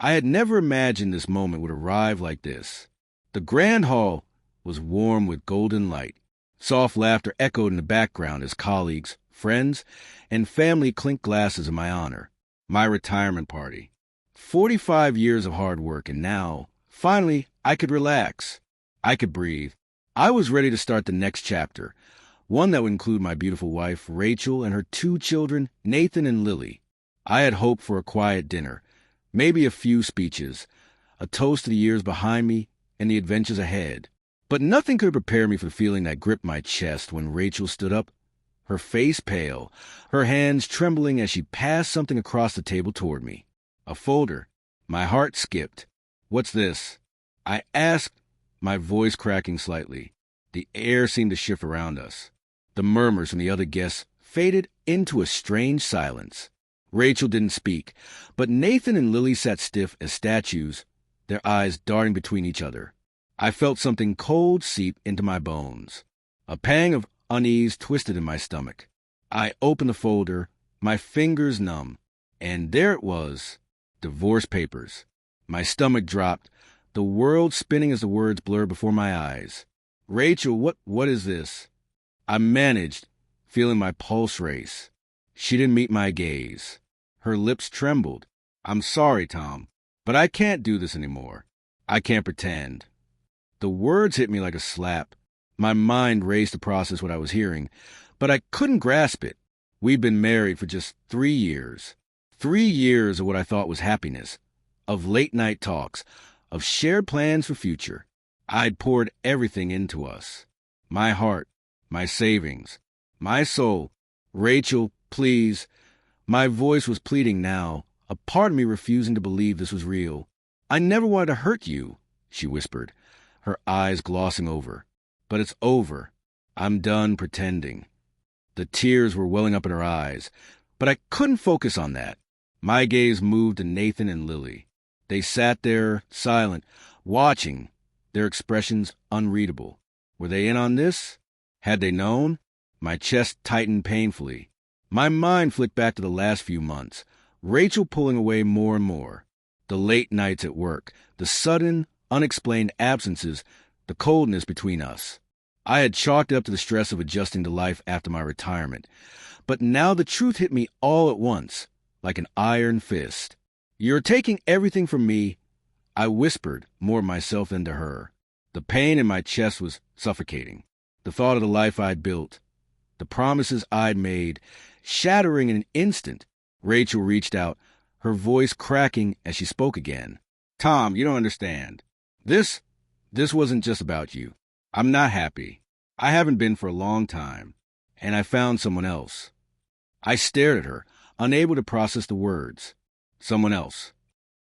I had never imagined this moment would arrive like this. The grand hall was warm with golden light. Soft laughter echoed in the background as colleagues, friends, and family clinked glasses in my honor. My retirement party. 45 years of hard work, and now, finally, I could relax. I could breathe. I was ready to start the next chapter, one that would include my beautiful wife, Rachel, and her 2 children, Nathan and Lily. I had hoped for a quiet dinner, maybe a few speeches, a toast to the years behind me and the adventures ahead. But nothing could prepare me for the feeling that gripped my chest when Rachel stood up, her face pale, her hands trembling as she passed something across the table toward me. A folder. My heart skipped. "What's this?" I asked, my voice cracking slightly. The air seemed to shift around us. The murmurs from the other guests faded into a strange silence. Rachel didn't speak, but Nathan and Lily sat stiff as statues, their eyes darting between each other. I felt something cold seep into my bones. A pang of unease twisted in my stomach. I opened the folder, my fingers numb, and there it was, divorce papers. My stomach dropped, the world spinning as the words blurred before my eyes. "Rachel, what is this?" I managed, feeling my pulse race. She didn't meet my gaze. Her lips trembled. "I'm sorry, Tom, but I can't do this anymore. I can't pretend." The words hit me like a slap. My mind raced to process what I was hearing, but I couldn't grasp it. We'd been married for just 3 years. 3 years of what I thought was happiness, of late-night talks, of shared plans for future. I'd poured everything into us. My heart, my savings, my soul. "Rachel, please." My voice was pleading now, a part of me refusing to believe this was real. "I never wanted to hurt you," she whispered, her eyes glossing over. "But it's over. I'm done pretending." The tears were welling up in her eyes, but I couldn't focus on that. My gaze moved to Nathan and Lily. They sat there, silent, watching, their expressions unreadable. Were they in on this? Had they known? My chest tightened painfully. My mind flicked back to the last few months, Rachel pulling away more and more. The late nights at work, the sudden, unexplained absences, the coldness between us. I had chalked it up to the stress of adjusting to life after my retirement. But now the truth hit me all at once, like an iron fist. "You're taking everything from me," I whispered, more myself than to her. The pain in my chest was suffocating. The thought of the life I'd built, the promises I'd made, shattering in an instant. Rachel reached out, her voice cracking as she spoke again. "Tom, you don't understand. This wasn't just about you. I'm not happy. I haven't been for a long time, and I found someone else." I stared at her, unable to process the words. Someone else.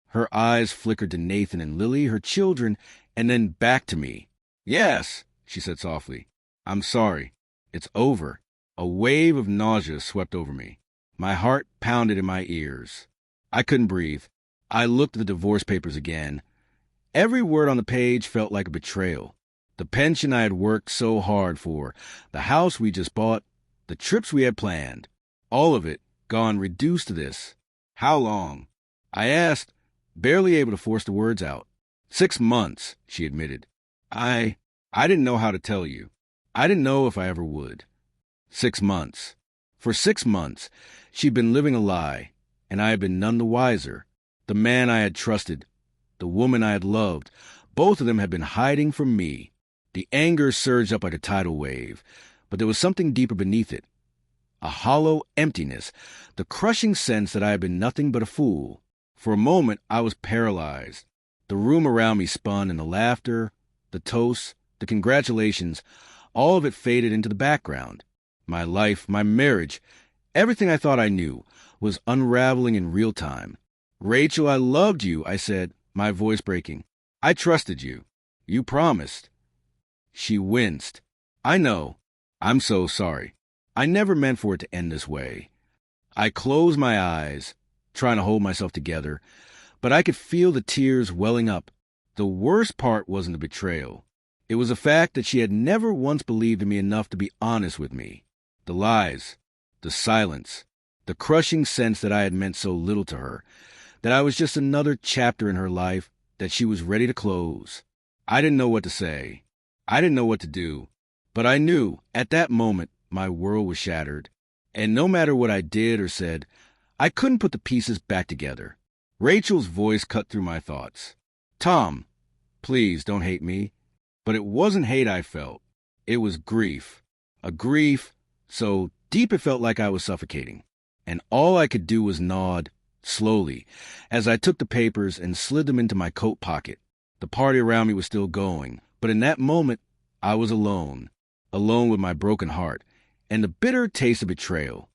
Her eyes flickered to Nathan and Lily, her children, and then back to me. "Yes," she said softly. "I'm sorry. It's over." A wave of nausea swept over me. My heart pounded in my ears. I couldn't breathe. I looked at the divorce papers again. Every word on the page felt like a betrayal. The pension I had worked so hard for, the house we just bought, the trips we had planned, all of it gone reduced to this. "How long?" I asked, barely able to force the words out. 6 months, she admitted. I didn't know how to tell you. I didn't know if I ever would. 6 months. For 6 months, she'd been living a lie, and I had been none the wiser. The man I had trusted, the woman I had loved, both of them had been hiding from me. The anger surged up like a tidal wave, but there was something deeper beneath it. A hollow emptiness, the crushing sense that I had been nothing but a fool. For a moment, I was paralyzed. The room around me spun, and the laughter, the toasts, the congratulations, all of it faded into the background. My life, my marriage, everything I thought I knew, was unraveling in real time. "Rachel, I loved you," I said, my voice breaking. "I trusted you. You promised." She winced. "I know. I'm so sorry. I never meant for it to end this way." I closed my eyes, trying to hold myself together, but I could feel the tears welling up. The worst part wasn't the betrayal. It was the fact that she had never once believed in me enough to be honest with me. The lies, the silence, the crushing sense that I had meant so little to her, that I was just another chapter in her life that she was ready to close. I didn't know what to say. I didn't know what to do. But I knew, at that moment, my world was shattered. And no matter what I did or said, I couldn't put the pieces back together. Rachel's voice cut through my thoughts. Tom, please don't hate me. But it wasn't hate I felt. It was grief. A grief so deep it felt like I was suffocating. And all I could do was nod, slowly, as I took the papers and slid them into my coat pocket. The party around me was still going, but in that moment, I was alone with my broken heart, and the bitter taste of betrayal.